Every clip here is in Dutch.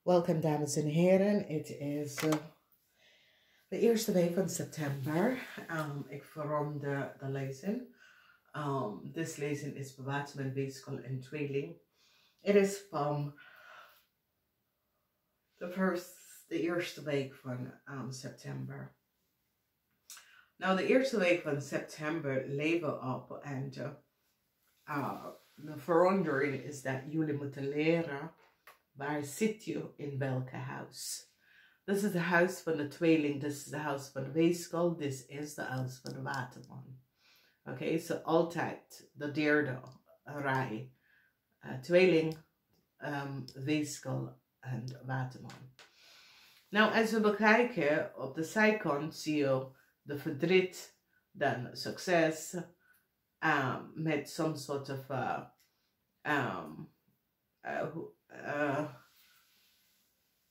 Welkom dames en heren, het is de eerste week van september. Ik verronde de lezing. This lezing is bij Waterman Tweelingen. Het is van de eerste week van september. Nou, de eerste week van september leven we op en de verandering is dat jullie moeten leren waar zit je in welke huis. Dit is het huis van de tweeling, dit is het huis van de weegschaal, dit is het huis van de waterman. Oké, zo altijd de derde rij. Tweeling, weegschaal en waterman. Nou, als we bekijken, op de zijkant zie je de verdriet, dan succes, met some sort of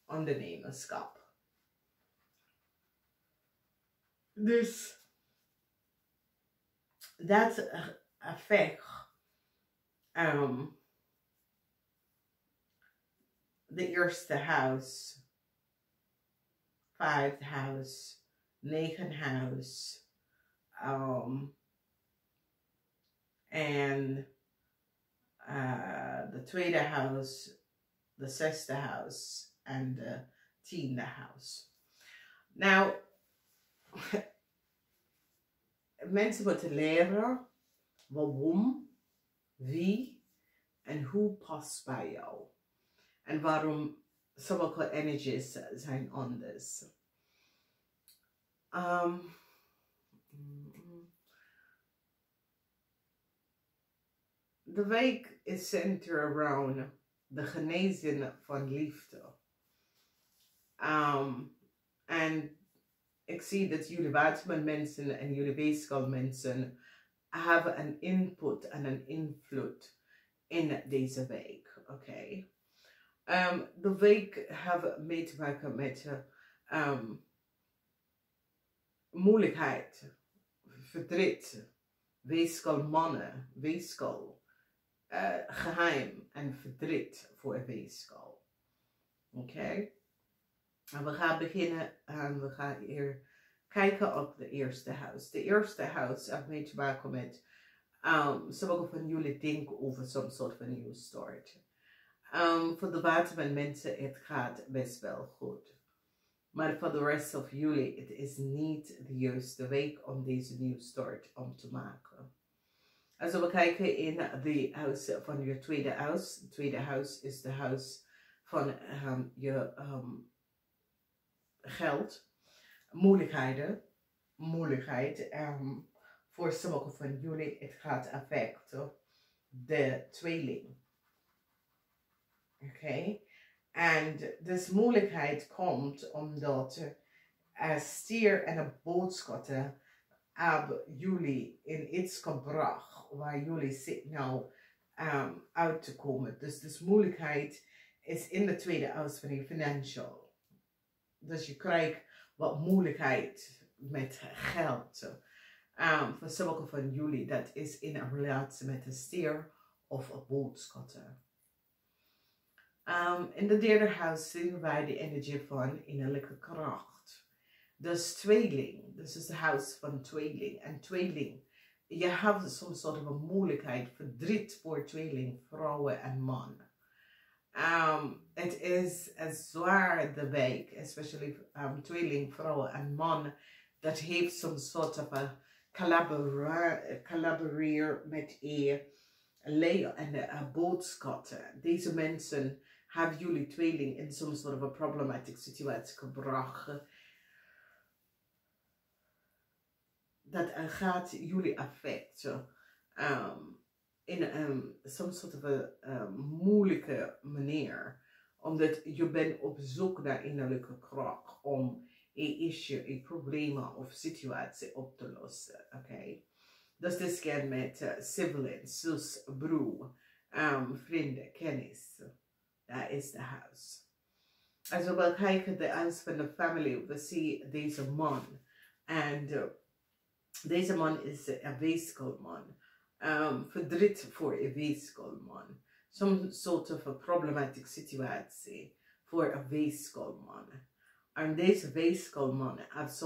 ondernemerschap. Dus dat effect de eerste huis, vijfde huis, negen huis, en de tweede huis, de zesde huis en de tiende huis. Nou, mensen moeten leren waarom, wie en hoe past bij jou. En waarom sommige energies zijn anders. De week is centered around de genezing van liefde. En ik zie dat jullie Waterman mensen en jullie weegschaal mensen hebben een input en een invloed in deze week. Oké. De week hebben mee te maken met moeilijkheid, verdriet, weegschaal mannen, weegschaal. Geheim en verdriet voor een weegschaal. Oké. En we gaan beginnen en we gaan hier kijken op de eerste huis. De eerste huis heeft mee te maken met sommige van jullie denken over some soort van nieuw start. Voor de Waterman mensen, het gaat best wel goed. Maar voor de rest van jullie, het is niet de juiste week om deze nieuw start om te maken. Als we kijken in de huis van je tweede huis. Het tweede huis is de huis van je geld. Moeilijkheid. Voor sommige van jullie het gaat affecten de tweeling. Oké. En deze moeilijkheid komt omdat een stier en een boodschatter hebben jullie in iets gebracht waar jullie zitten nou uit te komen. Dus de moeilijkheid is in de tweede huis van je financial. Dus je krijgt wat moeilijkheid met geld. Voor sommige van jullie dat is in een relatie met een stier of een boodschatter. In de derde huis zien wij de energie van innerlijke kracht. Dus tweeling, this is the house van tweeling. En tweeling, je hebt some sort of een moeilijkheid, verdriet voor tweeling, vrouwen en man. Het is een zware week, especially tweeling, vrouwen en man, dat heeft some sort of a collaboreer met een layer en een boodschatter. Deze mensen hebben jullie tweeling in some sort of a problematic situatie gebracht. Dat gaat jullie affecten in some sort of een moeilijke manier. Omdat je bent op zoek naar innerlijke kracht om een issue, een probleem of situatie op te lossen. Oké. Dus dit gaat met siblings, zus, broer, vrienden, kennis. Dat is de huis. Als we wel kijken de huis van de familie, we zien deze man. En deze man is een weeskaalman. Verdriet voor een weeskaalman. Some sort of a problematic situatie. voor een weegskalman. En deze weegskalman heeft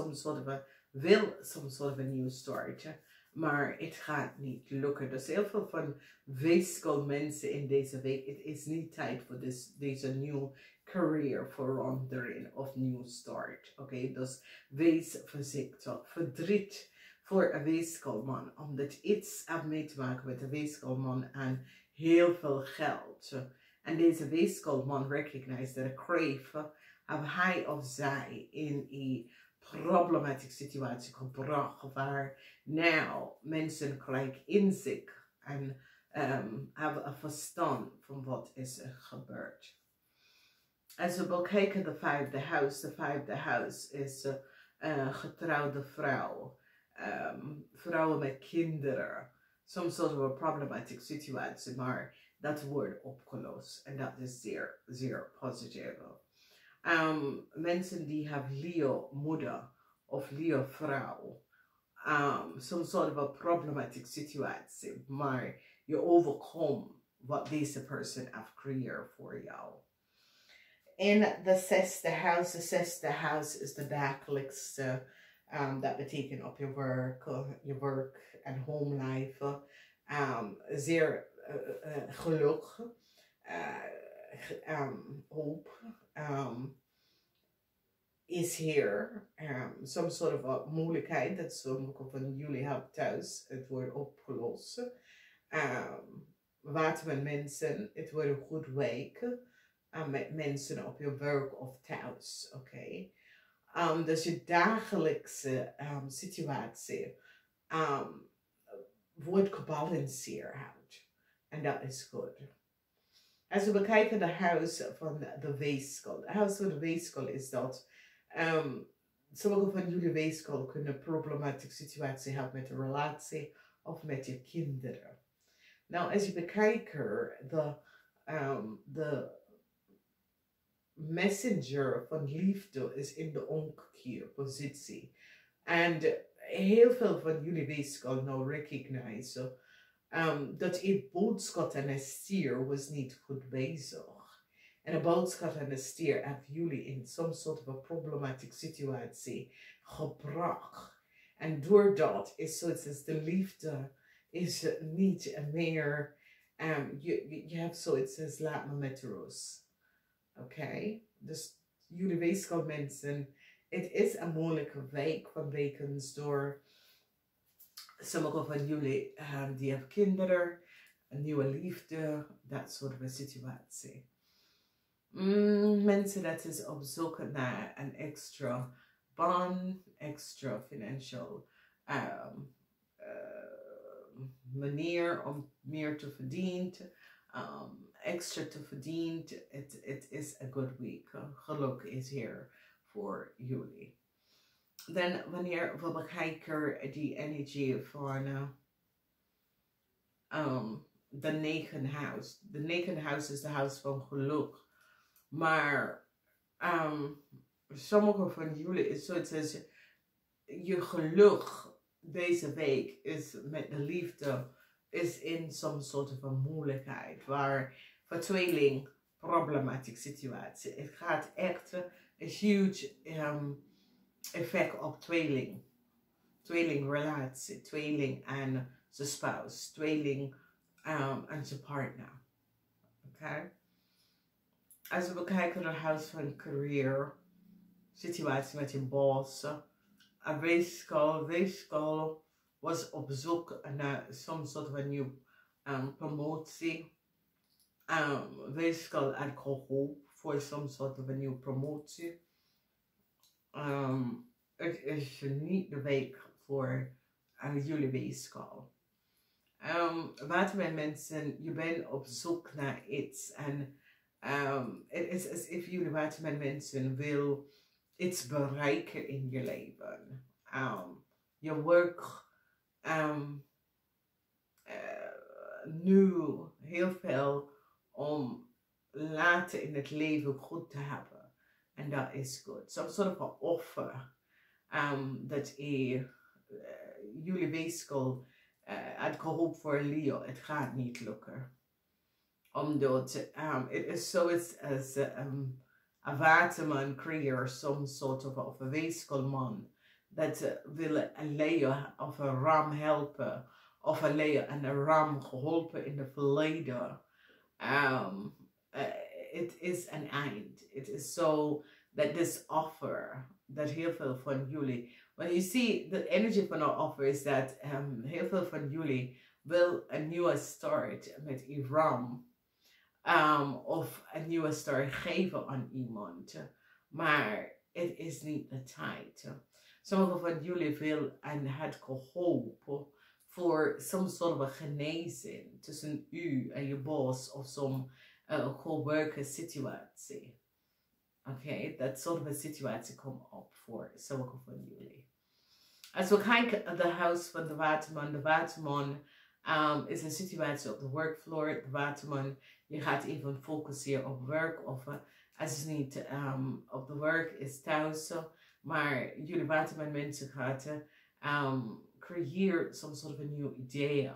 wil some sort of a new start. Maar het gaat niet lukken. Dus heel veel van weegskalmensen in deze week. Het is niet tijd voor deze nieuwe career verandering of new start. Oké, dus wees voorzichtig. Verdriet voor een weegskalman. Omdat iets heeft mee te maken met een weegskalman en heel veel geld. En deze weegskalman recognized that a crave heb hij of zij in een problematische situatie gebracht waar nou mensen krijgen inzicht en hebben een verstand van wat is er gebeurd. Als we bekijken de vijfde huis is getrouwde vrouw, vrouwen met kinderen, some sort of a problematic situatie, maar dat wordt opgelost en dat is zeer, zeer positief. Mensen die hebben Leo moeder of Leo vrouw, some sort of a problematic situatie, maar je overkomt wat deze person heeft gecreëerd voor jou. In de zesde huis is de dagelijkse, dat betekent op je werk en home life, zeer geluk, hoop, is here. Some sort of a moeilijkheid dat sommige van jullie hebben thuis. Het wordt opgelost. Waterman mensen, het wordt een goed week. Met mensen op je werk of thuis. Oké. Dus je dagelijkse situatie wordt gebalanceerd. En dat is goed. Als we bekijken de huis van de weegschaal. Het huis van de weegschaal is dat sommige van jullie weegschaal kunnen een problematische situatie hebben met een relatie of met je kinderen. Nou, als je bekijkt, de messenger van liefde is in de omgekeerde positie. En heel veel van jullie weegschaal nou recognize dat je boodschap aan een stier was niet goed bezig. En een boodschap aan een stier heeft jullie in some sort of a problematische situatie gebracht. En doordat is zoiets als de liefde is niet meer, je hebt zoiets als laat me met rust. Oké? Dus jullie weegschaal mensen, het is een moeilijke week vanwege door sommige van jullie die hebben kinderen, een nieuwe liefde, dat soort van situatie. Mensen dat is op zoek naar een extra baan, extra financial manier om meer te verdienen, extra te verdienen. Het is een good week. Geluk is hier voor jullie. Dan wanneer we bekijken die energie van de 9 huis. De 9 huis is de huis van geluk. Maar sommige van jullie is zoiets als je geluk deze week is met de liefde is in some soort van moeilijkheid. Waar voor tweeling problematische situatie. Het gaat echt een huge effect op tweeling. Tweelingrelatie. Tweeling en zijn spouse. Tweeling en zijn partner. Oké? Als we kijken naar het huis van career, situatie met je boss, een weegschaal was op zoek naar some soort van nieuwe promotie. Weegschaal had gehoord voor some soort van nieuwe promotie. Het is niet de week voor jullie weegschaal. Waterman mensen, je bent op zoek naar iets en het is alsof jullie Waterman mensen wil iets bereiken in je leven. Je werk nu heel veel om later in het leven goed te hebben. En dat is goed. Some sort of an offer dat jullie weegschaal had gehoopt voor Leo. Het gaat niet lukken. Omdat het is zoiets als een een waterman creëert some sort of een weeskalman dat wil een leeuw of een ram helpen of een leeuw en een ram geholpen in het verleden. It is an end. It is so that this offer dat heel veel van jullie, when you see the energy van our offer is that heel veel van jullie wil een nieuwe start met Iram. Of een nieuwe start geven aan iemand. Maar het is niet de tijd. Sommigen van jullie willen en het geholpen voor some sort of genezing tussen u en je boss of zo'n co-worker situatie. Oké, dat soort van situatie komt op voor sommigen van jullie. Als we kijken naar de huis van de Waterman is een situatie op de workfloor. De Waterman, je gaat even focussen op werk of als het niet op de werk is thuis. Maar jullie Waterman mensen gaan creëer soms soort van nieuw idee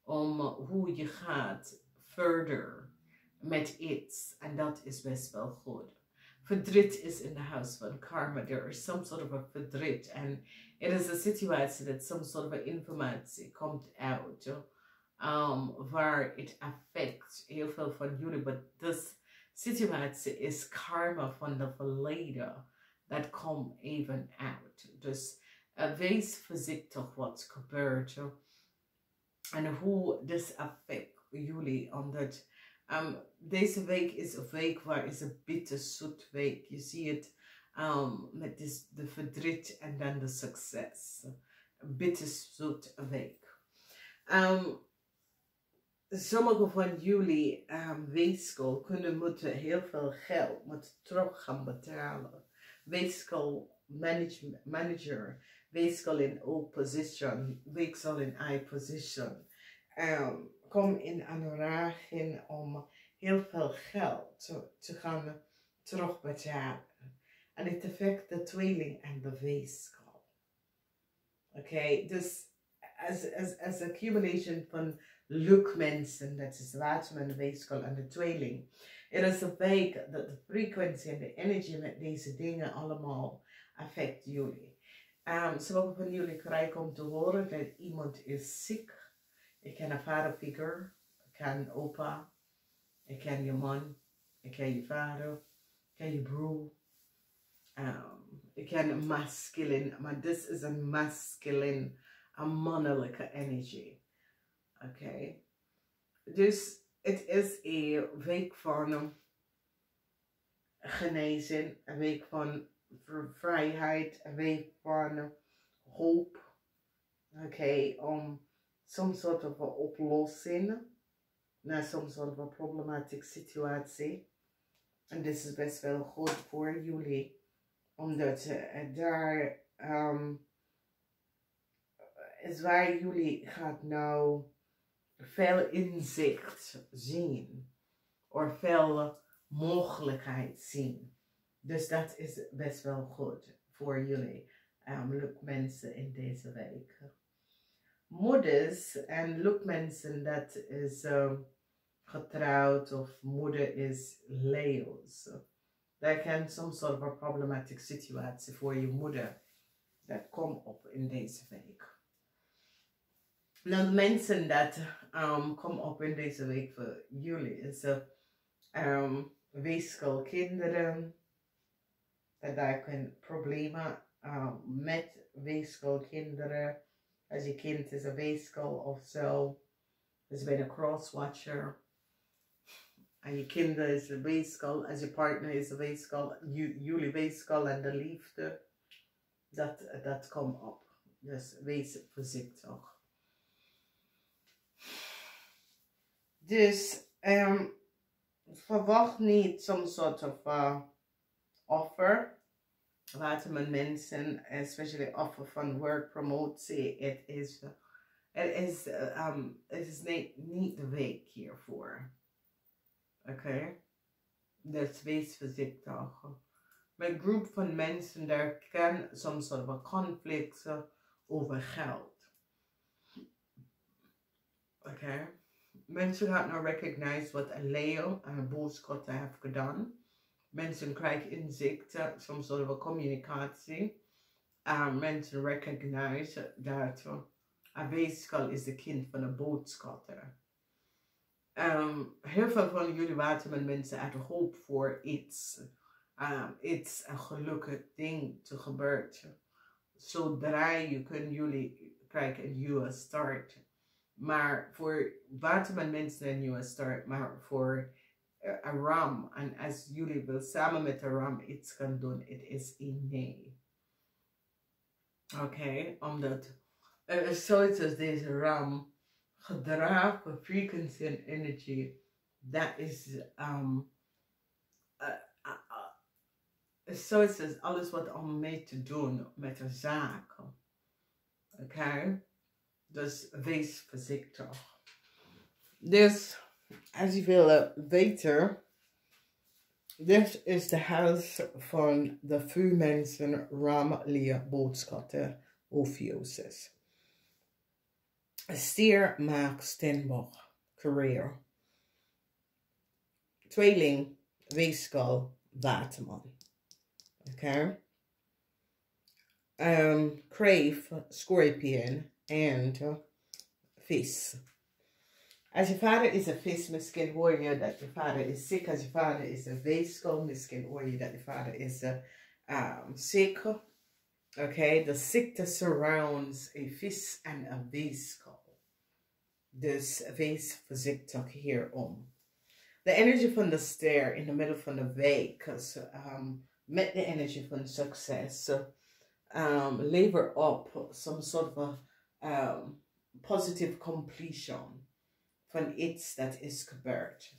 om hoe je gaat verder met iets. En dat is best wel goed. Verdriet is in de huis van karma. There is some sort of a verdriet. And it is a situatie that some sort of informatie komt uit. Waar het affect heel veel van jullie. But this situatie is karma van de verleden. Dat komt even uit. Dus wees voorzichtig wat gebeurt. En hoe dit affect jullie. Omdat deze week is een week waar is een bitterzoet week. Je ziet het met de verdriet en dan de succes. Een bitterzoet week. Sommige van jullie weegschaal kunnen moeten heel veel geld moeten terug gaan betalen. Weegschaal manager, weegschaal in O position, weegschaal in I position. Kom in aanraking om heel veel geld te gaan terugbetalen. En het affect de tweeling en de weegschaal. Oké, dus as accumulation van lukmensen, dat is Waterman, de weegschaal en de tweeling. Het is een week dat de frequentie en de energie met deze dingen allemaal affect jullie. Sommige van jullie krijgen om te horen dat iemand is ziek. Ik ken een vaderfiguur, ik ken opa, ik ken je man, ik ken je vader, ik ken je broer. Ik ken een masculine, maar dit is een masculine, een mannelijke energie. Oké. Dus het is een week van genezing, een week van vrijheid, een week van hoop. Oké, om some sort of oplossing naar some sort of problematic situatie. En dit is best wel goed voor jullie. Omdat daar is waar jullie gaat nou veel inzicht zien. Of veel mogelijkheid zien. Dus dat is best wel goed voor jullie. Mensen in deze week. Moeders en mensen dat is getrouwd of moeder is leeuws. Daar kan soms soort van problematische situatie voor je moeder. Dat komt op in deze week. Nou, de mensen dat komen op in deze week voor jullie is weegschaal-kinderen. Dat daar kunnen problemen met weegschaal-kinderen. Als je kind is een weegschaal of zo. Dus ben een crosswatcher. En je kinderen is een weegschaal. Als je partner is een weegschaal. Jullie weegschaal en de liefde. Dat komt op. Dus wees voorzichtig. Dus verwacht niet some sort of offer. Waterman mensen, especially offer van work promotie. Het is niet de week hiervoor. Oké? Dus wees voorzichtig. Met een groep van mensen, daar kan some sort of conflict over geld. Oké? Mensen gaan nou recognize wat een leeuw en een booskat heeft gedaan. Mensen krijgen inzichten, soms door we communicatie. Mensen recognize dat een weegschaal is de kind van een boodschatter. Heel veel van jullie Waterman mensen uit hoop voor iets een gelukkig ding te gebeuren. Zodra je kunnen jullie krijgen een nieuwe start. Maar voor Waterman mensen een nieuwe start, maar voor een ram. En als jullie wil samen met de ram iets gaan doen, het is een nee. Oké, omdat zoiets als deze ram gedragen frequency en energy, dat is zoiets als alles wat om mee te doen met een zaak. Oké, dus wees voorzichtig. Dus als je wil weten, dit is de huis van de vuurmensen, ram, leer, boodschatten, Ophiuchus. Stier, maak, Stenbosch, career. Tweeling, weegschaal, Waterman. Okay. Crave, Scorpion, and vis. Als je vader is een vis, misschien hoor je dat je vader is ziek. Als je vader is een weegschaal, misschien hoor je dat je vader is ziek. Oké, de ziekte surrounds een vis en een weegschaal. Dus wees voorzichtig hierom. De energie van de ster in de middel van de week, met de energie van succes, lever op some sort of positive completion van iets dat is gebeurd,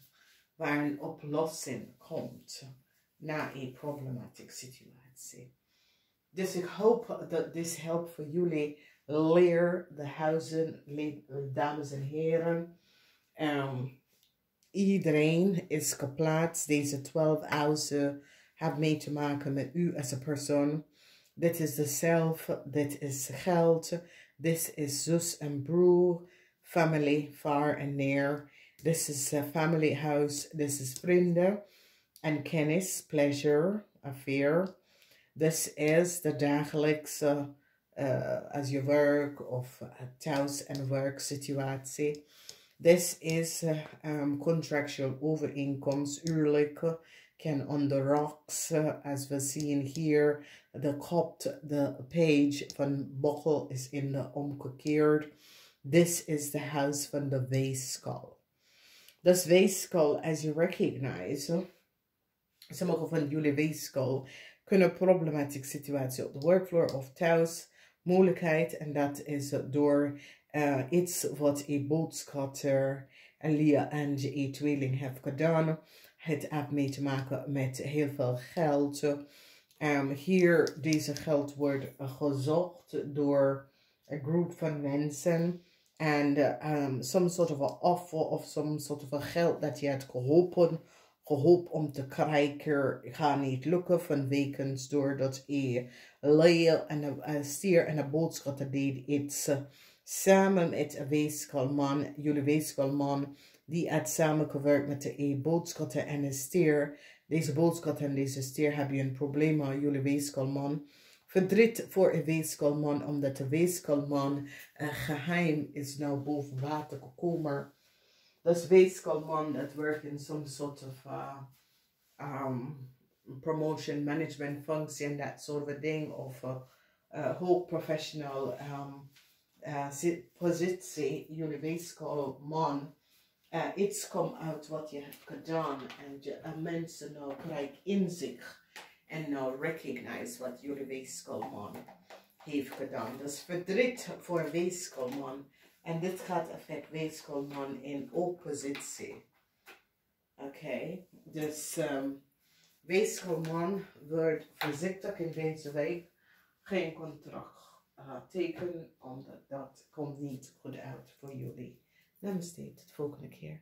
waar een oplossing komt na een problematische situatie. Dus ik hoop dat dit helpt voor jullie. Leer de huizen, dames en heren. Iedereen is geplaatst. Deze 12 huizen hebben mee te maken met u als een persoon. Dit is de zelf, dit is geld, dit is zus en broer, family, far en near. Dit is family house, dit is vrienden en kennis, pleasure, affair. Dit is de dagelijkse, als je werk of thuis- en werksituatie. Dit is contractual overeenkomst, uurlijke, can on the rocks, as we zien hier, de kop, de page van Bochel is in de omgekeerd. This is the house van de weegschaal. Dus weegschaal, as you recognize, sommige van jullie weegschaal kunnen problematische situatie op de workfloor of thuis, moeilijkheid, en dat is door iets wat een boodschatter, Lia en een tweeling heeft gedaan. Het heeft mee te maken met heel veel geld. Hier, deze geld wordt gezocht door een groep van mensen. En some sort of a offer of some sort of a geld dat je hebt gehoopt om te krijgen, gaat niet lukken vanwege doordat een leeuw en een stier en een boodschatter deed iets samen met een weegschaalman, jullie weegschaalman, die had samengewerkt met de boodschatter en een stier. Deze boodschatter en deze stier hebben een probleem met jullie weegschaalman. Verdriet voor een weegschaalman, omdat de weegschaalman geheim is nou boven water gekomen. Dus weegschaalman dat werkt in some sort of promotion management functie en dat soort of ding, of hoog professional positie, jullie weegschaalman. Iets komt uit wat je hebt gedaan en mensen nou krijgen inzicht en nou recognize wat jullie weegschaalman heeft gedaan. Dus verdriet voor een weegschaalman. En dit gaat effect weegschaalman in oppositie. Oké, dus weegschaalman wordt voorzichtig in deze week. Geen contract tekenen, omdat dat komt niet goed uit voor jullie. Namaste, tot de volgende keer.